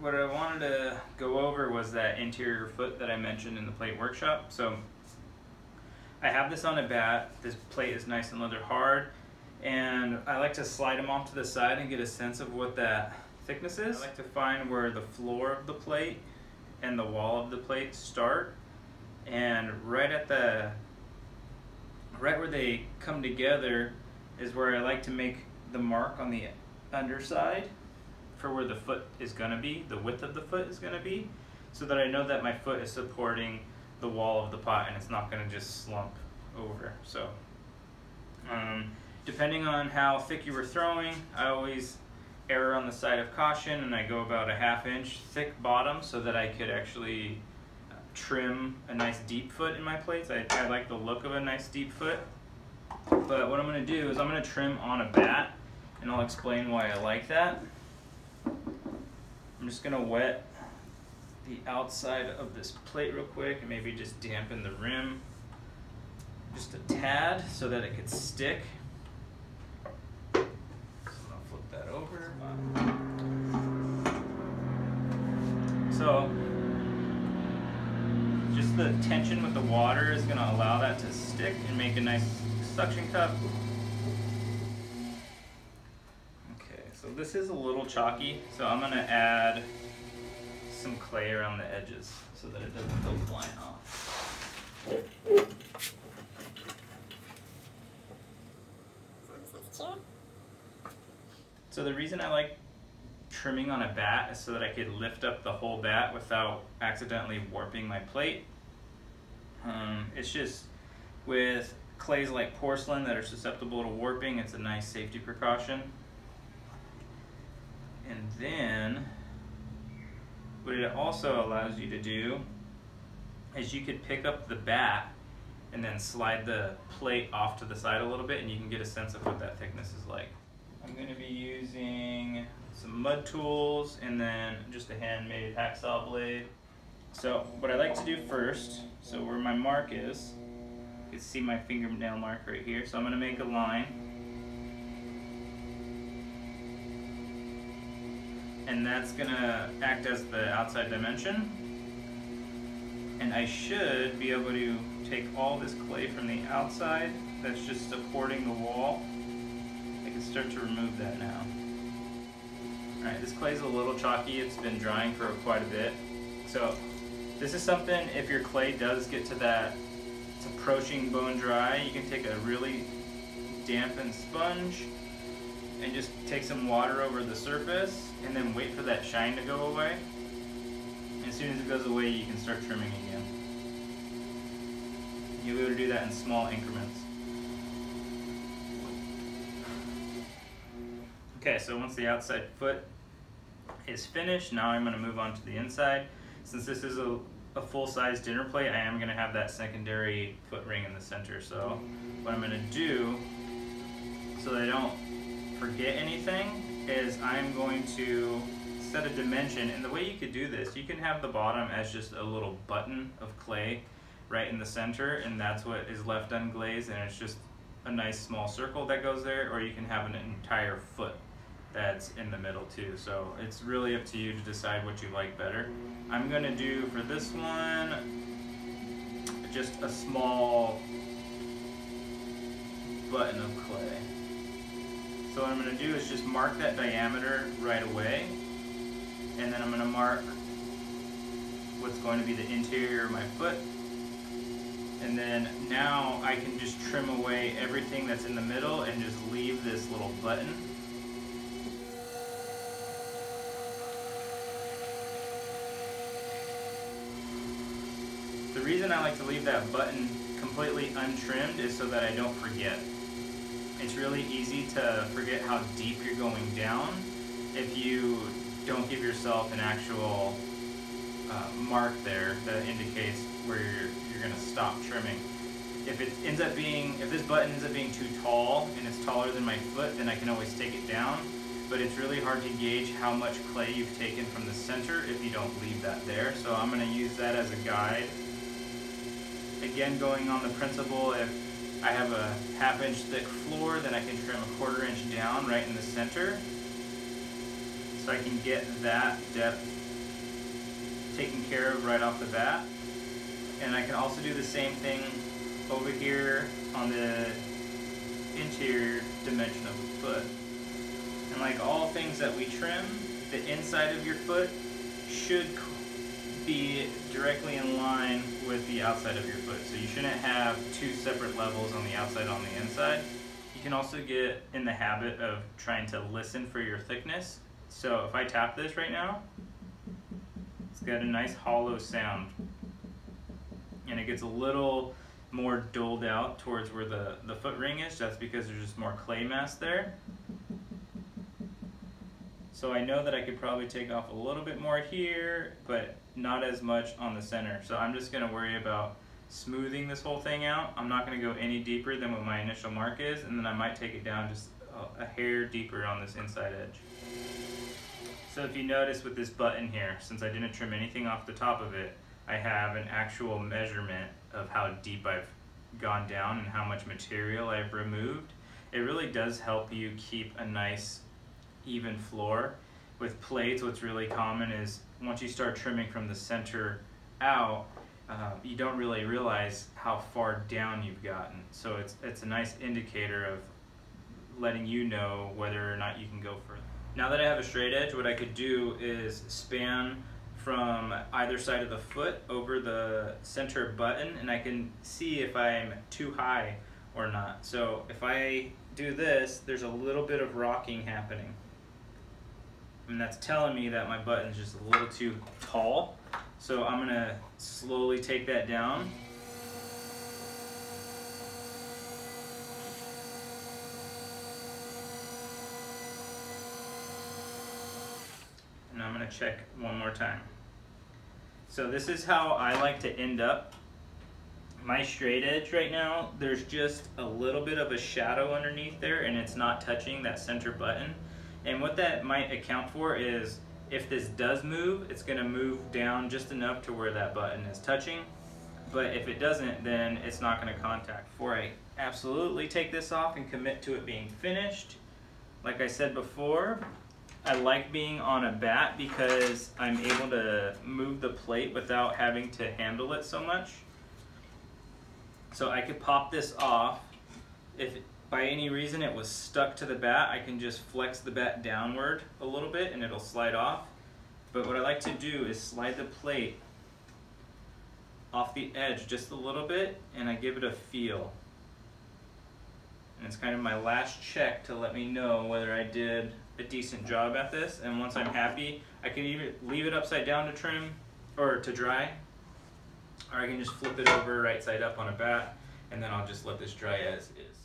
what I wanted to go over was that interior foot that I mentioned in the plate workshop. So I have this on a bat. This plate is nice and leather hard, and I like to slide them off to the side and get a sense of what that thickness is. I like to find where the floor of the plate and the wall of the plate start, and right where they come together is where I like to make the mark on the underside for where the foot is going to be, the width of the foot is going to be, so that I know that my foot is supporting the wall of the pot and it's not going to just slump over. So depending on how thick you were throwing, I always err on the side of caution, and I go about a 1/2 inch thick bottom so that I could actually trim a nice deep foot in my plates. I like the look of a nice deep foot. But what I'm going to do is I'm going to trim on a bat, and I'll explain why I like that. I'm just going to wet the outside of this plate real quick and maybe just dampen the rim just a tad so that it could stick. So I'll flip that over. So just the tension with the water is going to allow that to stick and make a nice suction cup. Okay, so this is a little chalky, so I'm going to add some clay around the edges so that it doesn't go flying off. So the reason I like trimming on a bat is so that I could lift up the whole bat without accidentally warping my plate. It's just with clays like porcelain that are susceptible to warping, it's a nice safety precaution. And then what it also allows you to do is you could pick up the bat and then slide the plate off to the side a little bit, and you can get a sense of what that thickness is like. I'm going to be using some mud tools and then just a handmade hacksaw blade. So what I like to do first, so where my mark is, you can see my fingernail mark right here. So I'm going to make a line, and that's going to act as the outside dimension. And I should be able to take all this clay from the outside that's just supporting the wall. I can start to remove that now. Alright, this clay is a little chalky. It's been drying for quite a bit. So this is something, if your clay does get to that, it's approaching bone dry, you can take a really dampened sponge and just take some water over the surface and then wait for that shine to go away. And as soon as it goes away, you can start trimming again. You'll be able to do that in small increments. Okay, so once the outside foot is finished, now I'm going to move on to the inside. Since this is a full-size dinner plate, I am going to have that secondary foot ring in the center. So what I'm going to do, so that I don't forget anything, is I'm going to set a dimension. And the way you could do this, you can have the bottom as just a little button of clay right in the center, and that's what is left unglazed, and it's just a nice small circle that goes there, or you can have an entire foot that's in the middle too. So it's really up to you to decide what you like better. I'm going to do for this one just a small button of clay. So what I'm going to do is just mark that diameter right away, and then I'm going to mark what's going to be the interior of my foot. And then now I can just trim away everything that's in the middle and just leave this little button. The reason I like to leave that button completely untrimmed is so that I don't forget. It's really easy to forget how deep you're going down if you don't give yourself an actual mark there that indicates where you're going to stop trimming. If this button ends up being too tall and it's taller than my foot, then I can always take it down. But it's really hard to gauge how much clay you've taken from the center if you don't leave that there. So I'm going to use that as a guide. Again, going on the principle, if I have a 1/2 inch thick floor, then I can trim a 1/4 inch down right in the center. so I can get that depth taken care of right off the bat. And I can also do the same thing over here on the interior dimension of the foot. And like all things that we trim, the inside of your foot should be directly in line with the outside of your foot. So you shouldn't have two separate levels on the outside and on the inside. You can also get in the habit of trying to listen for your thickness. So if I tap this right now, it's got a nice hollow sound. And it gets a little more doled out towards where the foot ring is. That's because there's just more clay mass there. So I know that I could probably take off a little bit more here, but not as much on the center. So I'm just gonna worry about smoothing this whole thing out. I'm not gonna go any deeper than what my initial mark is, and then I might take it down just a hair deeper on this inside edge. So if you notice with this button here, since I didn't trim anything off the top of it, I have an actual measurement of how deep I've gone down and how much material I've removed. It really does help you keep a nice even floor. With plates, what's really common is once you start trimming from the center out, you don't really realize how far down you've gotten. So it's a nice indicator of letting you know whether or not you can go further. Now that I have a straight edge, what I could do is span from either side of the foot over the center button, and I can see if I'm too high or not. So if I do this, there's a little bit of rocking happening. And that's telling me that my button's just a little too tall. So I'm gonna slowly take that down. And I'm gonna check one more time. So this is how I like to end up my straight edge right now. There's just a little bit of a shadow underneath there, and it's not touching that center button. And what that might account for is if this does move, it's gonna move down just enough to where that button is touching. But if it doesn't, then it's not gonna contact. Before I absolutely take this off and commit to it being finished, like I said before, I like being on a bat because I'm able to move the plate without having to handle it so much. So I could pop this off. If by any reason it was stuck to the bat, I can just flex the bat downward a little bit and it'll slide off. But what I like to do is slide the plate off the edge just a little bit, and I give it a feel. And it's kind of my last check to let me know whether I did a decent job at this. And once I'm happy, I can either leave it upside down to trim or to dry, or I can just flip it over right side up on a bat, and then I'll just let this dry as is.